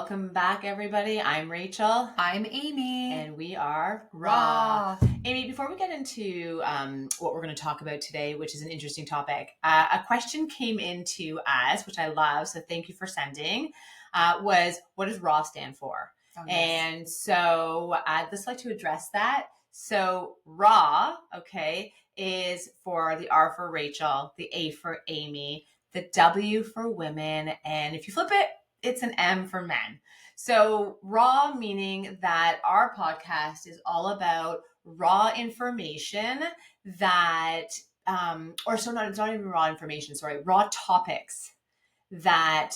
Welcome back, everybody. I'm Rachel. I'm Amy. And we are Raw. Amy, before we get into what we're going to talk about today, which is an interesting topic, a question came into us, which I love, so thank you for sending, was what does Raw stand for? Oh, nice. And so I'd just like to address that. So Raw, okay, is for the R for Rachel, the A for Amy, the W for women, and if you flip it, it's an M for men. So raw meaning that our podcast is all about raw information that, it's not even raw information, raw topics that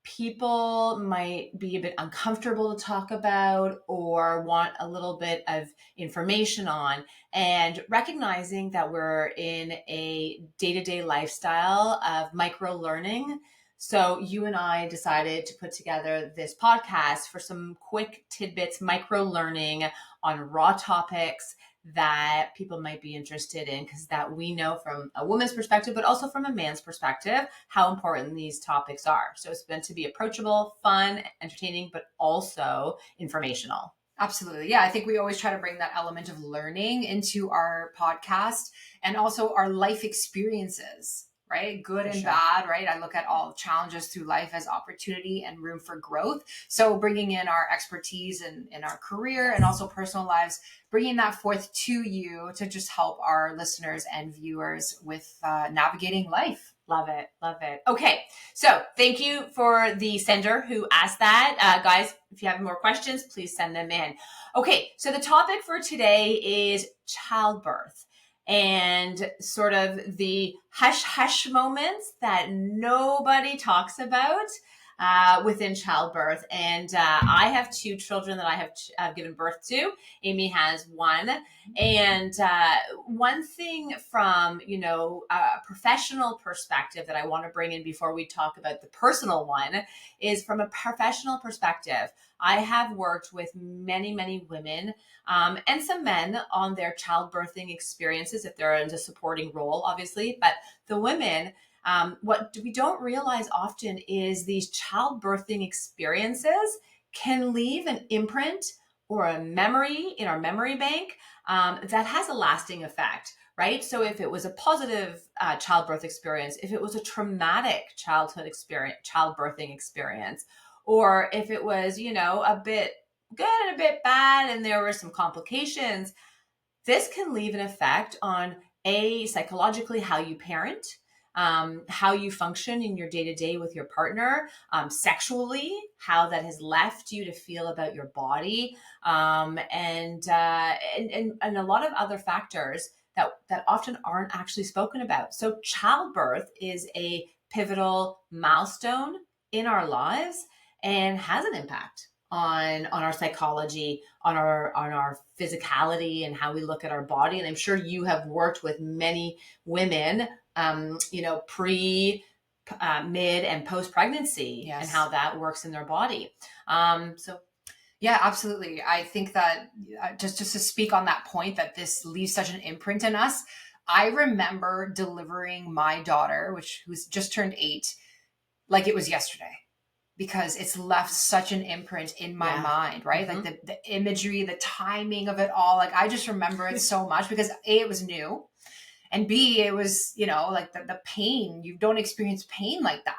people might be a bit uncomfortable to talk about or want a little bit of information on, and recognizing that we're in a day-to-day lifestyle of micro learning. So you and I decided to put together this podcast for some quick tidbits, micro learning on raw topics that people might be interested in, because that we know from a woman's perspective, but also from a man's perspective, how important these topics are. So it's meant to be approachable, fun, entertaining, but also informational. Absolutely. Yeah. I think we always try to bring that element of learning into our podcast and also our life experiences, right? Good and bad, right? I look at all challenges through life as opportunity and room for growth. So bringing in our expertise in our career and also personal lives, bringing that forth to you to just help our listeners and viewers with navigating life. Love it. Love it. Okay. So thank you for the sender who asked that. Guys, if you have more questions, please send them in. Okay. So the topic for today is childbirth and sort of the hush moments that nobody talks about within childbirth. And I have two children that I have given birth to. Amy has one. And one thing from, a professional perspective that I want to bring in before we talk about the personal one is from a professional perspective. I have worked with many, many women and some men on their childbirthing experiences, if they're in a supporting role, obviously. But the women, what we don't realize often is these childbirthing experiences can leave an imprint or a memory in our memory bank that has a lasting effect, right? So if it was a positive childbirth experience, if it was a traumatic childbirthing experience, or if it was, a bit good and a bit bad and there were some complications, this can leave an effect on psychologically how you parent, how you function in your day-to-day with your partner, sexually, how that has left you to feel about your body, and a lot of other factors that often aren't actually spoken about. So childbirth is a pivotal milestone in our lives and has an impact on our psychology, on our physicality, and how we look at our body. And I'm sure you have worked with many women, pre, mid, and post pregnancy, yes, and how that works in their body. Yeah, absolutely. I think that just to speak on that point, that this leaves such an imprint in us. I remember delivering my daughter, who's just turned 8, like it was yesterday, because it's left such an imprint in my mind, right? Mm-hmm. Like the imagery, the timing of it all. Like I just remember it so much because A, it was new, and B, it was, like the pain. You don't experience pain like that.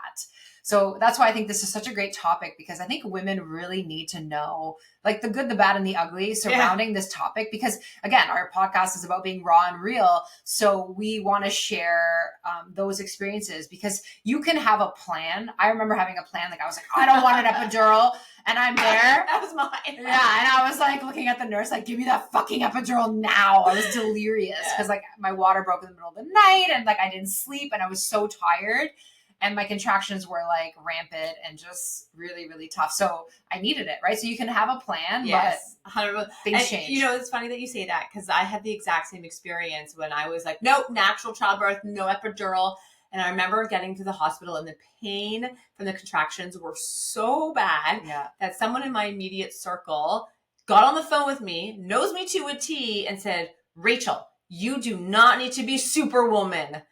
So that's why I think this is such a great topic, because I think women really need to know like the good, the bad, and the ugly surrounding this topic, because again, our podcast is about being raw and real. So we want to share those experiences, because you can have a plan. I remember having a plan. Like I was like, I don't want an epidural. And I'm there. That was mine. Yeah. And I was like looking at the nurse, like, give me that fucking epidural now. I was delirious because like my water broke in the middle of the night and like I didn't sleep and I was so tired. And my contractions were like rampant and just really, really tough. So I needed it, right? So you can have a plan, yes, but 100%. Things change. It's funny that you say that, because I had the exact same experience when I was like, nope, natural childbirth, no epidural. And I remember getting to the hospital and the pain from the contractions were so bad that someone in my immediate circle got on the phone with me, knows me to a T, and said, Rachel, you do not need to be superwoman.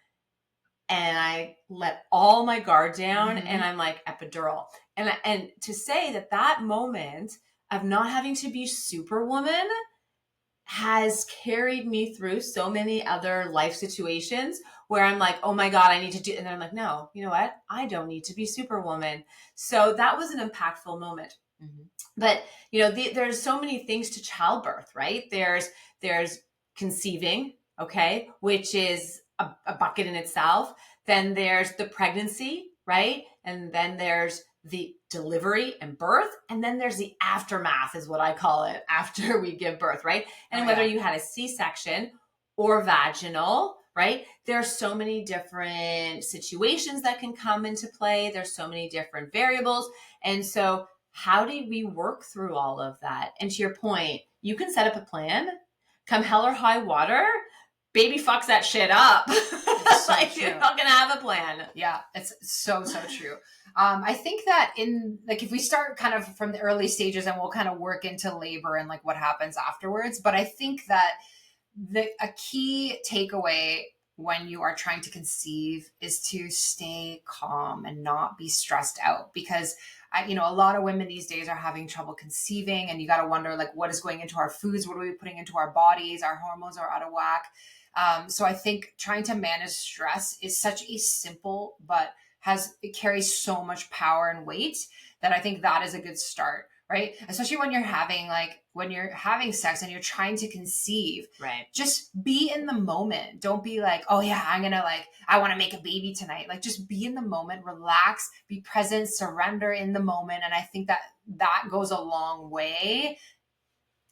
and I let all my guard down, Mhm. and I'm like, epidural. And to say that that moment of not having to be superwoman has carried me through so many other life situations where I'm like, oh my God, I need to do, and then I'm like, no, you know what? I don't need to be superwoman. So that was an impactful moment. Mhm. But there's so many things to childbirth, right? There's conceiving, okay, which is a bucket in itself. Then there's the pregnancy, right? And then there's the delivery and birth, and then there's the aftermath, is what I call it, after we give birth, right? And whether you had a C-section or vaginal, right? There are so many different situations that can come into play. There's so many different variables. And so how do we work through all of that? And to your point, you can set up a plan, come hell or high water, baby fucks that shit up. So like true. You're not gonna have a plan. Yeah, it's so true. I think that if we start kind of from the early stages, and we'll kind of work into labor and like what happens afterwards. But I think that a key takeaway when you are trying to conceive is to stay calm and not be stressed out, because a lot of women these days are having trouble conceiving, and you got to wonder like what is going into our foods, what are we putting into our bodies, our hormones are out of whack. So I think trying to manage stress is such a simple, but it carries so much power and weight, that I think that is a good start, right? Especially when you're having sex and you're trying to conceive, right? Just be in the moment. Don't be like, oh yeah, I want to make a baby tonight. Like, just be in the moment, relax, be present, surrender in the moment. And I think that goes a long way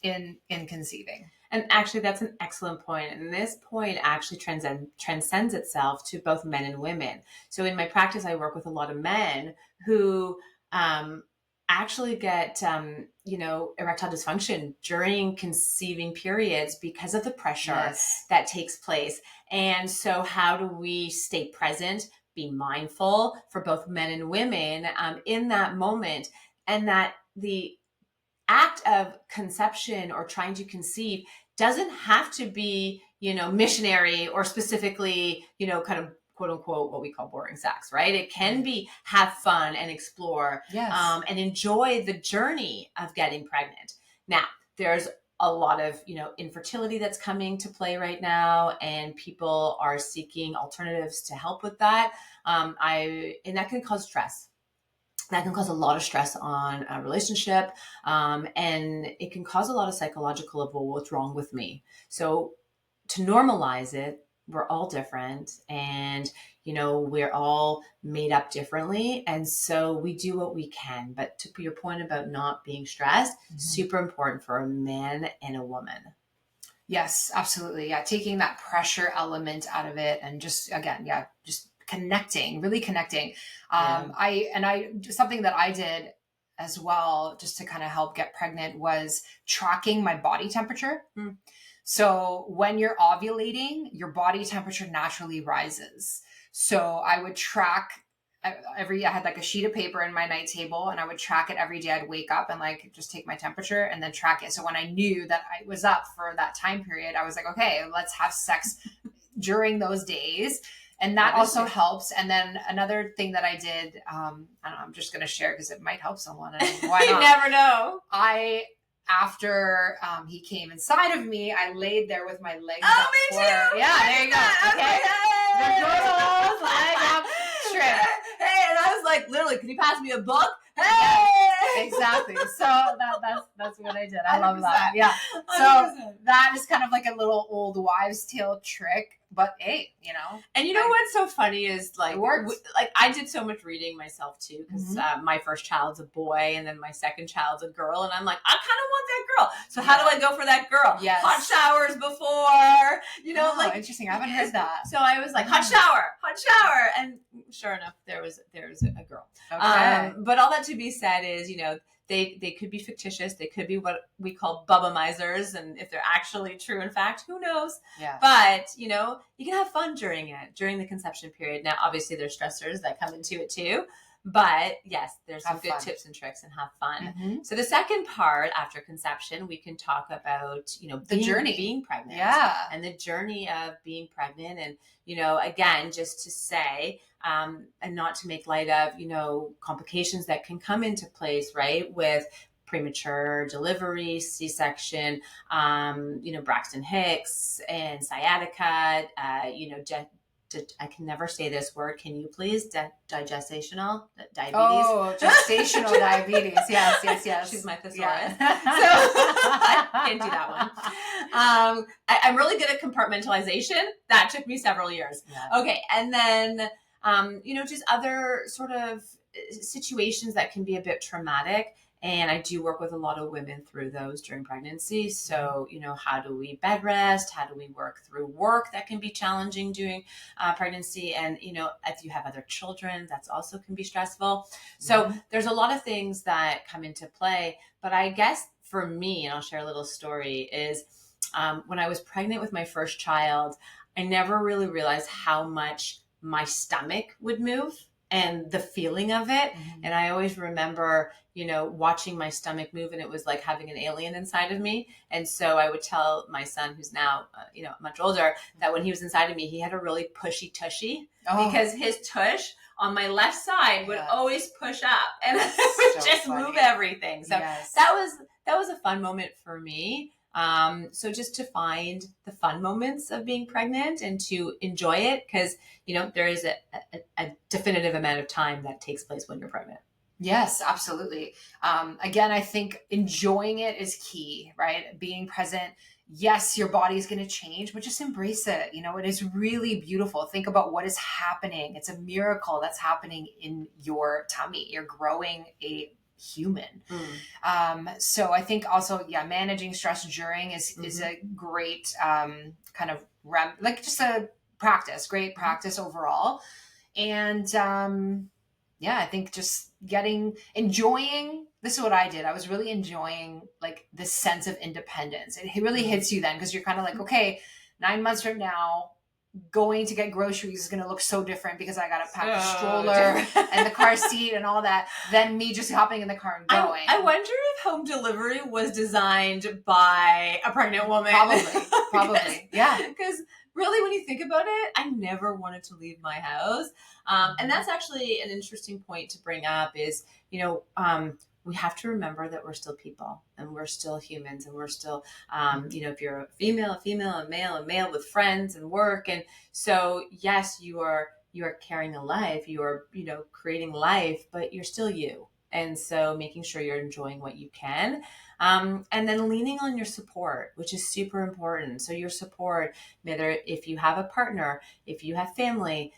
in conceiving. And actually, that's an excellent point. And this point actually transcends itself to both men and women. So in my practice, I work with a lot of men who actually get, erectile dysfunction during conceiving periods because of the pressure that takes place. And so how do we stay present, be mindful for both men and women in that moment, and that the act of conception or trying to conceive doesn't have to be, missionary or specifically, kind of quote unquote, what we call boring sex, right? It can be have fun and explore, and enjoy the journey of getting pregnant. Now, there's a lot of, infertility that's coming to play right now, and people are seeking alternatives to help with that. And that can cause stress. That can cause a lot of stress on a relationship, and it can cause a lot of psychological of, well, what's wrong with me? So to normalize it, we're all different, and we're all made up differently, and so we do what we can. But to your point about not being stressed, super important for a man and a woman. Yes, absolutely. Yeah, taking that pressure element out of it, and just connecting, really connecting. Something that I did as well, just to kind of help get pregnant, was tracking my body temperature. So when you're ovulating, your body temperature naturally rises. So I would track I had like a sheet of paper in my night table, and I would track it every day. I'd wake up and like just take my temperature and then track it. So when I knew that I was up for that time period, I was like, okay, let's have sex during those days. And that also helps. And then another thing that I did, I'm just going to share because it might help someone. And why not? You never know. After he came inside of me, I laid there with my legs up. Oh, me too. Yeah, there you go. Okay. The girls, leg up, straight. Hey, and I was like, literally, can you pass me a book? Hey! Exactly. So that's what I did. I love that. Yeah. 100%. So that is kind of like a little old wives' tale trick. But hey, And what's so funny is like, it works. I did so much reading myself too, because my first child's a boy and then my second child's a girl. And I'm like, I kind of want that girl. So how do I go for that girl? Yes. Hot showers before, interesting. I haven't heard that. So I was like, hot shower. And sure enough, there was a girl. Okay. But all that to be said is, they could be fictitious. They could be what we call Bubba-mizers. And if they're actually true, in fact, who knows? Yeah. But, you can have fun during the conception period. Now, obviously, there's stressors that come into it too. But yes, there's some Have good fun. tips and tricks, and have fun. Mhm. So the second part after conception, we can talk about, The journey. being pregnant. Yeah. And the journey of being pregnant. And, again, just to say, and not to make light of, complications that can come into place, right? With premature delivery, C-section, Braxton Hicks and sciatica, I can never say this word. Can you please? Digestational diabetes. Oh, gestational diabetes. Yes. She's my thesaurus. Yeah. So I can't do that one. I'm really good at compartmentalization. That took me several years. Yeah. Okay. And then, just other sort of situations that can be a bit traumatic. And I do work with a lot of women through those during pregnancy. So, how do we bed rest? How do we work through work that can be challenging during pregnancy? And, if you have other children, that's also can be stressful. So there's a lot of things that come into play. But I guess for me, and I'll share a little story, is when I was pregnant with my first child, I never really realized how much my stomach would move and the feeling of it. And I always remember, watching my stomach move, and it was like having an alien inside of me. And so I would tell my son, who's now, much older, that when he was inside of me, he had a really pushy tushy because his tush on my left side would always push up and it would just move everything. So that was a fun moment for me. So just to find the fun moments of being pregnant and to enjoy it, because, there is a definitive amount of time that takes place when you're pregnant. Yes, absolutely. Again, I think enjoying it is key, right? Being present. Yes, your body is going to change, but just embrace it. It is really beautiful. Think about what is happening. It's a miracle that's happening in your tummy. You're growing a human. So I think also, managing stress during is a great kind of just a great practice overall. And I think just enjoying, this is what I did. I was really enjoying like this sense of independence. It really hits you then, because you're kind of like, okay, 9 months from now, going to get groceries is going to look so different because I got to pack the stroller and the car seat and all that than me just hopping in the car and going. I wonder if home delivery was designed by a pregnant woman. Probably. Yeah. Because really, when you think about it, I never wanted to leave my house. And that's actually an interesting point to bring up is, we have to remember that we're still people and we're still humans, and we're still, if you're a female, a male with friends and work. And so, yes, you are carrying a life, you are, creating life, but you're still you. And so making sure you're enjoying what you can. And then leaning on your support, which is super important. So your support, whether if you have a partner, if you have family,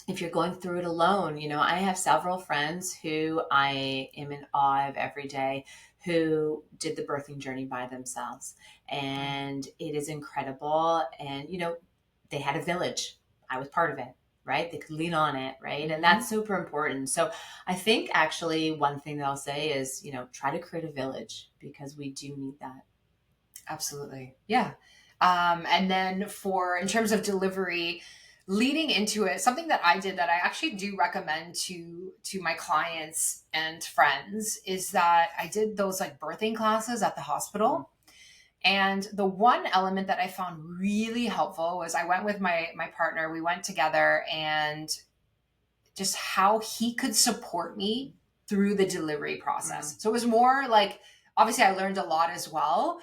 if you're going through it alone, I have several friends who I am in awe of every day who did the birthing journey by themselves. And it is incredible. And, they had a village. I was part of it, right? They could lean on it, right? And that's super important. So I think actually one thing that I'll say is, try to create a village, because we do need that. Absolutely. Yeah. And then in terms of delivery, leading into it, something that I did that I actually do recommend to my clients and friends is that I did those like birthing classes at the hospital. And the one element that I found really helpful was I went with my partner. We went together, and just how he could support me through the delivery process. So it was more like, obviously I learned a lot as well.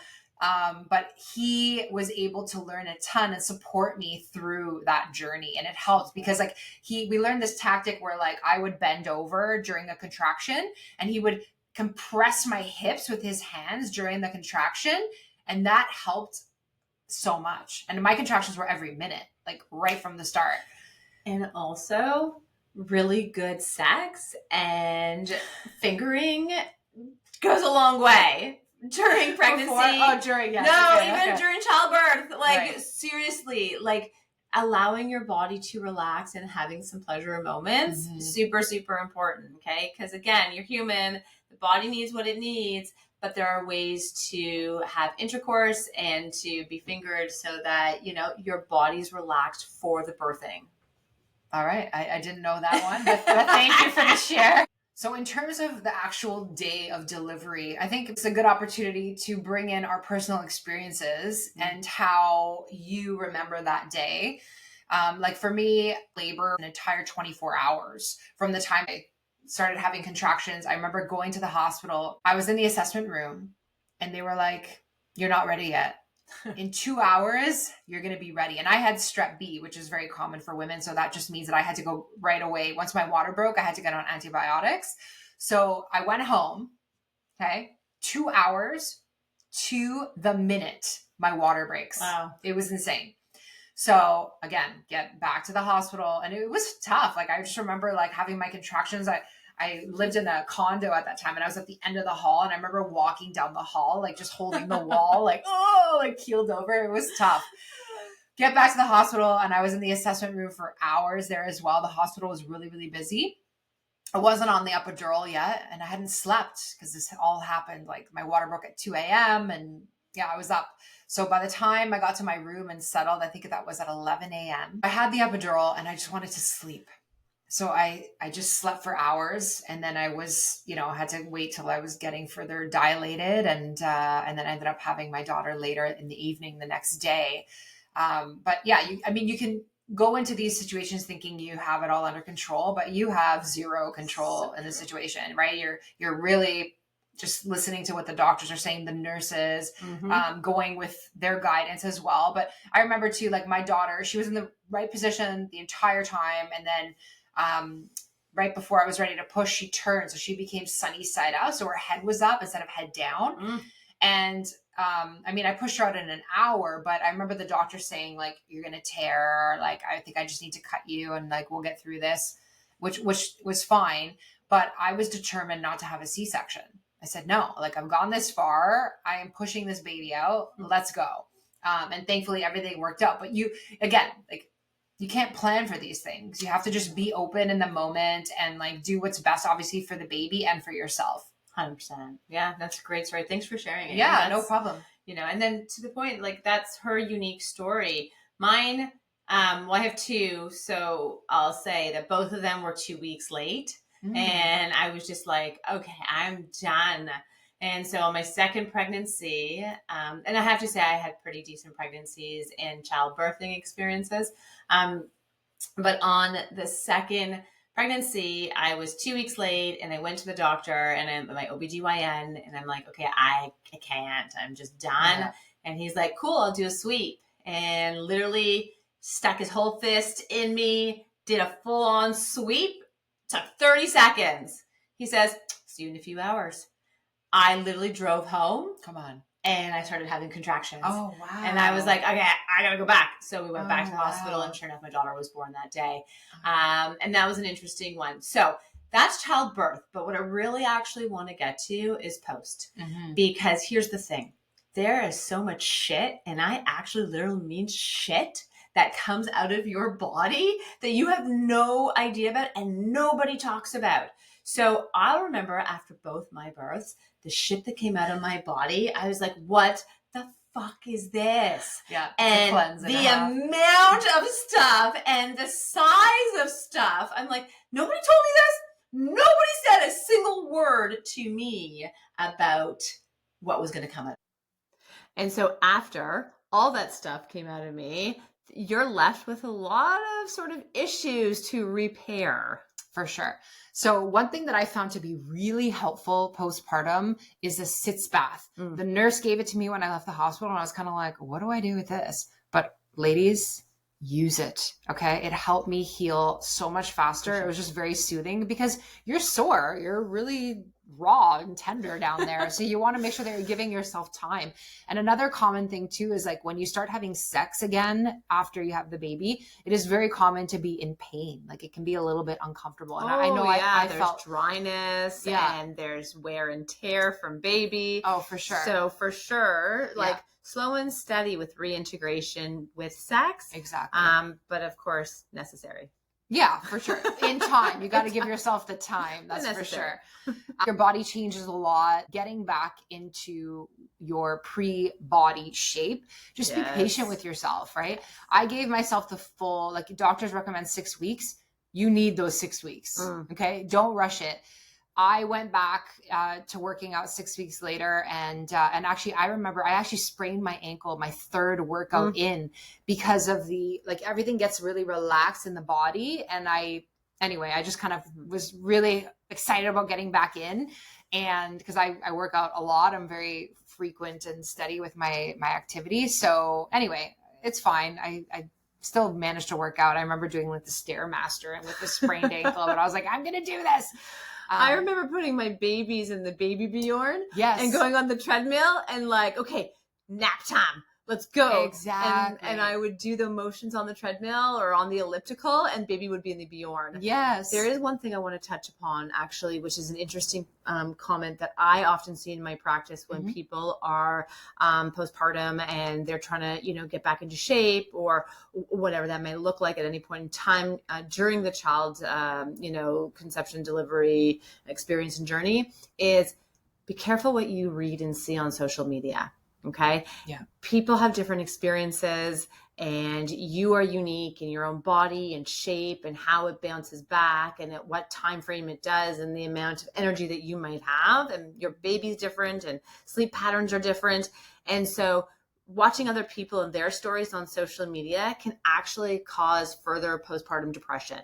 But he was able to learn a ton and support me through that journey. And it helped because we learned this tactic where like I would bend over during a contraction and he would compress my hips with his hands during the contraction. And that helped so much. And my contractions were every minute, like right from the start. And also really good sex and fingering goes a long way. During pregnancy. During childbirth. Seriously, allowing your body to relax and having some pleasure moments, super, super important. Okay. Because again, you're human, the body needs what it needs, but there are ways to have intercourse and to be fingered so that, your body's relaxed for the birthing. All right. I didn't know that one, but thank you for the share. So in terms of the actual day of delivery, I think it's a good opportunity to bring in our personal experiences and how you remember that day. Like for me, labor, an entire 24 hours from the time I started having contractions. I remember going to the hospital. I was in the assessment room and they were like, "You're not ready yet. In 2 hours, you're going to be ready." And I had strep B, which is very common for women. So that just means that I had to go right away. Once my water broke, I had to get on antibiotics. So I went home. Okay. 2 hours to the minute my water breaks. Wow. It was insane. So again, get back to the hospital and it was tough. Like I just remember like having my contractions. I lived in a condo at that time and I was at the end of the hall and I remember walking down the hall, like just holding the wall, like, oh, like keeled over. It was tough. Get back to the hospital and I was in the assessment room for hours there as well. The hospital was really, really busy. I wasn't on the epidural yet and I hadn't slept because this all happened. Like my water broke at 2 a.m. and yeah, I was up. So by the time I got to my room and settled, I think that was at 11 a.m. I had the epidural and I just wanted to sleep. So I just slept for hours and then I was, had to wait till I was getting further dilated. And then I ended up having my daughter later in the evening the next day. But yeah, you can go into these situations thinking you have it all under control, but you have zero control in the situation, right? You're really just listening to what the doctors are saying, the nurses, going with their guidance as well. But I remember too, like my daughter, she was in the right position the entire time. And then, right before I was ready to push, she turned. So she became sunny side up. So her head was up instead of head down. And, I pushed her out in an hour, but I remember the doctor saying like, "You're going to tear. Like, I think I just need to cut you and like, we'll get through this," which was fine. But I was determined not to have a C-section. I said, no, like I've gone this far. I am pushing this baby out. Let's go. And thankfully everything worked out. But you can't plan for these things. You have to just be open in the moment and like do what's best, obviously, for the baby and for yourself. 100%. Yeah, that's a great story. Thanks for sharing it. Yeah, no problem. And then to the point, like that's her unique story. Mine, I have two, so I'll say that both of them were 2 weeks late. And I was just like, okay, I'm done. And so on my second pregnancy, and I have to say I had pretty decent pregnancies and childbirthing experiences. But on the second pregnancy, I was 2 weeks late and I went to the doctor and I'm my OBGYN and I'm like, okay, I can't, I'm just done. Yeah. And he's like, cool, I'll do a sweep. And literally stuck his whole fist in me, did a full on sweep, took 30 seconds. He says, see you in a few hours. I literally drove home. Come on. And I started having contractions. Oh, wow. And I was like, okay, I got to go back. So we went back to the hospital and sure enough, my daughter was born that day. And that was an interesting one. So that's childbirth. But what I really actually want to get to is post. Because here's the thing. There is so much shit, and I actually literally mean shit, that comes out of your body that you have no idea about and nobody talks about. So I'll remember after both my births, the shit that came out of my body, I was like, what the fuck is this? Yeah. And the amount of stuff and the size of stuff, I'm like, nobody told me this. Nobody said a single word to me about what was going to come out. And so after all that stuff came out of me, you're left with a lot of sort of issues to repair. For sure. So one thing that I found to be really helpful postpartum is a sitz bath. The nurse gave it to me when I left the hospital and I was kind of like, what do I do with this? But ladies, use it. Okay. It helped me heal so much faster. Sure. It was just very soothing because you're sore. You're really raw and tender down there. So you want to make sure that you're giving yourself time. And another common thing too is like when you start having sex again after you have the baby, it is very common to be in pain. Like it can be a little bit uncomfortable. And I know I there's felt dryness and there's wear and tear from baby. Oh, for sure. So for sure, like slow and steady with reintegration with sex. Exactly. But of course, necessary. Yeah, for sure. In time. You got to give yourself the time. That's for sure. Your body changes a lot. Getting back into your pre-body shape. Just be patient with yourself, right? I gave myself the full, like doctors recommend 6 weeks. you need those 6 weeks. Okay. Don't rush it. I went back to working out 6 weeks later. And actually, I remember I actually sprained my ankle, my third workout in, because of everything gets really relaxed in the body. And I just kind of was really excited about getting back in. And because I work out a lot, I'm very frequent and steady with my activity. So anyway, it's fine. I still managed to work out. I remember doing like the Stairmaster and with the sprained ankle, but I was like, I'm going to do this. I remember putting my babies in the baby Bjorn and going on the treadmill and like, okay, nap time. Let's go. Exactly. And I would do the motions on the treadmill or on the elliptical, and baby would be in the Bjorn. Yes. There is one thing I want to touch upon, actually, which is an interesting comment that I often see in my practice when people are postpartum and they're trying to, get back into shape or whatever that may look like at any point in time during the child's, conception, delivery, experience and journey, is be careful what you read and see on social media. Okay. Yeah. People have different experiences, and you are unique in your own body and shape and how it bounces back and at what time frame it does and the amount of energy that you might have. And your baby's different and sleep patterns are different. And so watching other people and their stories on social media can actually cause further postpartum depression,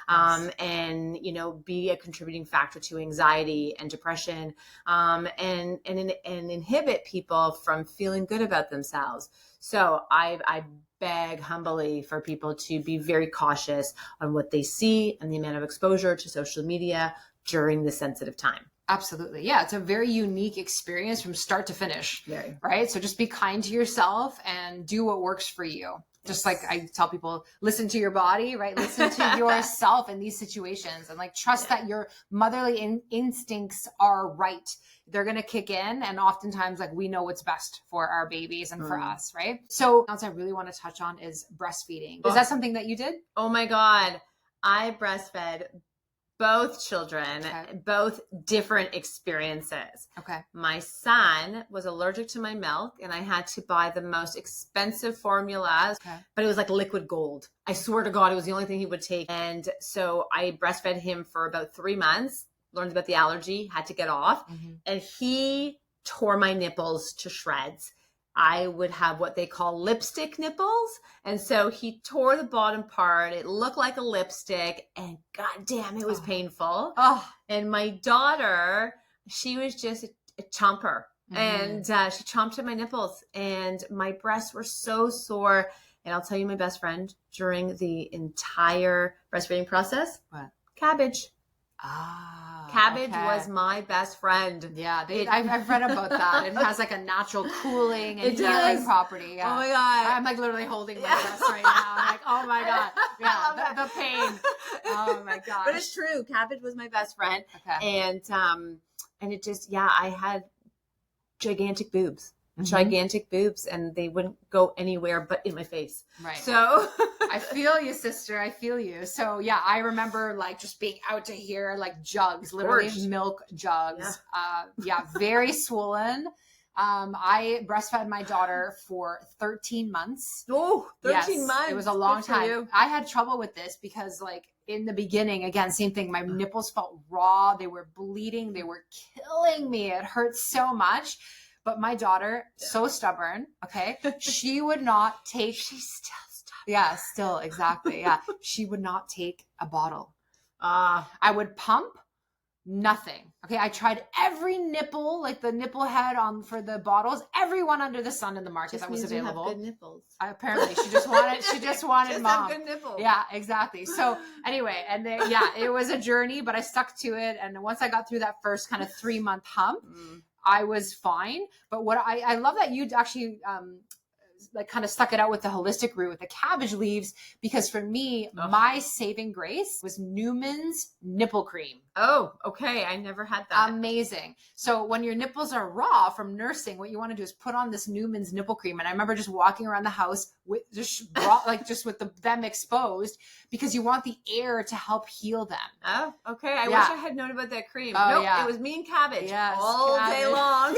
and be a contributing factor to anxiety and depression, and inhibit people from feeling good about themselves. So I beg humbly for people to be very cautious on what they see and the amount of exposure to social media during this sensitive time. Absolutely. Yeah. It's a very unique experience from start to finish. Very. Right. So just be kind to yourself and do what works for you. Just like I tell people, listen to your body, right? Listen to yourself in these situations and trust that your motherly instincts are right. They're going to kick in. And oftentimes we know what's best for our babies and for us. Right. So what else I really want to touch on is breastfeeding. Is that something that you did? Oh my God. I breastfed both children, both different experiences. Okay. My son was allergic to my milk, and I had to buy the most expensive formulas, but it was like liquid gold. I swear to God, it was the only thing he would take. And so I breastfed him for about 3 months, learned about the allergy, had to get off, and he tore my nipples to shreds. I would have what they call lipstick nipples. And so he tore the bottom part. It looked like a lipstick, and goddamn, it was painful. Oh. And my daughter, she was just a chomper. And she chomped at my nipples, and my breasts were so sore. And I'll tell you my best friend during the entire breastfeeding process. What? Cabbage. Cabbage Okay. was my best friend. Yeah, I've read about that. It has a natural cooling and healing property. Yeah. Oh my God. I'm literally holding my breast right now. I'm oh my God. Yeah, the pain. Oh my God. But it's true. Cabbage was my best friend. Okay. And it just, I had gigantic boobs. Gigantic boobs, and they wouldn't go anywhere but in my face. Right. So I feel you, sister. I feel you. So yeah, I remember just being out to here, jugs, literally milk jugs. Very swollen. I breastfed my daughter for 13 months. Oh, 13 months. It was a long time. I had trouble with this because in the beginning, again, same thing. My nipples felt raw. They were bleeding. They were killing me. It hurt so much. But my daughter, so stubborn, okay? She would not take... She's still stubborn. Yeah, still, exactly, yeah. She would not take a bottle. I would pump, nothing. Okay, I tried every nipple, the nipple head for the bottles, everyone under the sun in the market that was available. You have good nipples. Apparently, she just wanted just mom. Have good nipples. Yeah, exactly. So anyway, and then, it was a journey, but I stuck to it. And once I got through that first kind of 3-month hump, I was fine. But what I love that you actually kind of stuck it out with the holistic route with the cabbage leaves, because for me, my saving grace was Newman's nipple cream. Oh, okay. I never had that. Amazing. So when your nipples are raw from nursing, what you want to do is put on this Newman's nipple cream. And I remember just walking around the house with just with them exposed, because you want the air to help heal them. Oh, okay. I wish I had known about that cream. Oh, nope, yeah. It was me and cabbage cabbage. day long.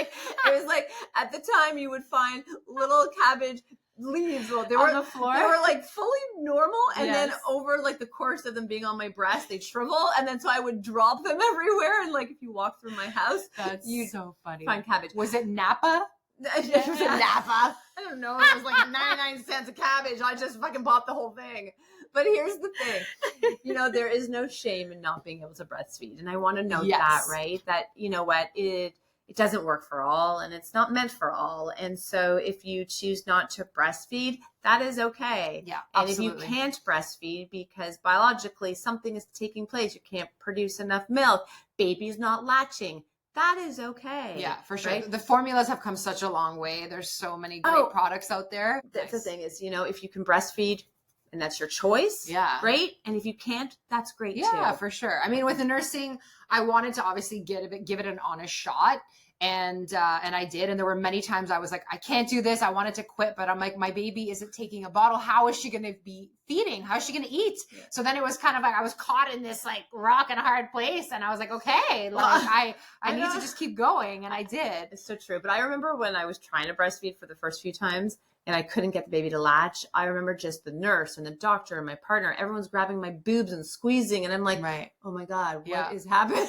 It was like at the time you would find little cabbage leaves. Well, On the floor? They were like fully normal, and then Yes. over like the course of them being on my breast, they shrivel, and then so I would drop them everywhere. And like if you walk through my house, That's you'd so funny. find cabbage. Was it Napa? It was a Napa. I don't know. It was like 99 cents a cabbage. I just fucking bought the whole thing. But here's the thing. You know, there is no shame in not being able to breastfeed. And I want to note that, right? That, you know what, it doesn't work for all, and it's not meant for all. And so if you choose not to breastfeed, that is okay. Yeah, and absolutely. if you can't breastfeed because biologically something is taking place, you can't produce enough milk, baby's not latching, that is okay. Yeah, for sure. Right? The formulas have come such a long way. There's so many great products out there. That's the thing is, you know, if you can breastfeed and that's your choice, yeah, great. And if you can't, that's great too. Yeah, for sure. I mean, with the nursing, I wanted to obviously give it an honest shot. And I did. And there were many times I was like, I can't do this. I wanted to quit, but I'm like, my baby isn't taking a bottle. How is she going to be feeding? How is she going to eat? Yeah. So then it was kind of like, I was caught in this like rock and hard place. And I was like, okay, like I need to just keep going. And I did. It's so true. But I remember when I was trying to breastfeed for the first few times and I couldn't get the baby to latch. I remember just the nurse and the doctor and my partner, everyone's grabbing my boobs and squeezing. And I'm like, oh my God, what is happening?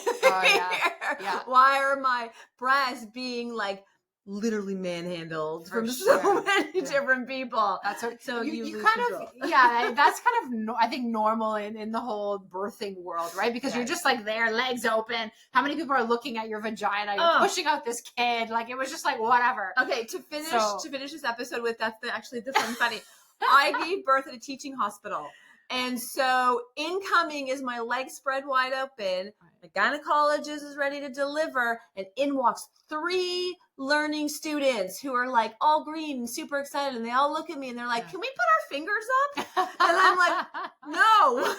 Yeah. Why are my breasts being like literally manhandled from so many different people? That's what, so you kind of, that's kind of, I think, normal in the whole birthing world, right? Because you're just like there, legs open. How many people are looking at your vagina? You're pushing out this kid. Like, it was just like, whatever. Okay, to finish this episode with, that's actually the funny. I gave birth at a teaching hospital. And so incoming is my legs spread wide open. My gynecologist is ready to deliver. And in walks 3 learning students who are like all green and super excited. And they all look at me and they're like, can we put our fingers up? And I'm like, no,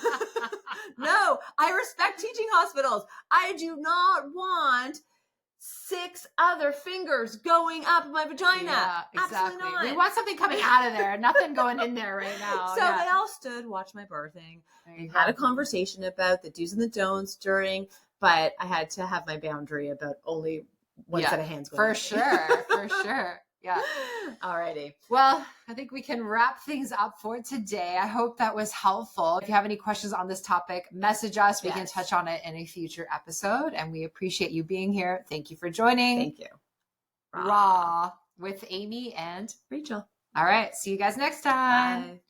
no, I respect teaching hospitals. I do not want 6 other fingers going up my vagina. Yeah, exactly. Absolutely not. We want something coming out of there. Nothing going in there right now. So they all stood, watched my birthing. We had a conversation about the do's and the don'ts during, but I had to have my boundary about only one set of hands going. For sure. For sure. Yeah. Alrighty. Well, I think we can wrap things up for today. I hope that was helpful. If you have any questions on this topic, message us. We can touch on it in a future episode. And we appreciate you being here. Thank you for joining. Thank you. Raw with Amy and Rachel. All right. See you guys next time. Bye.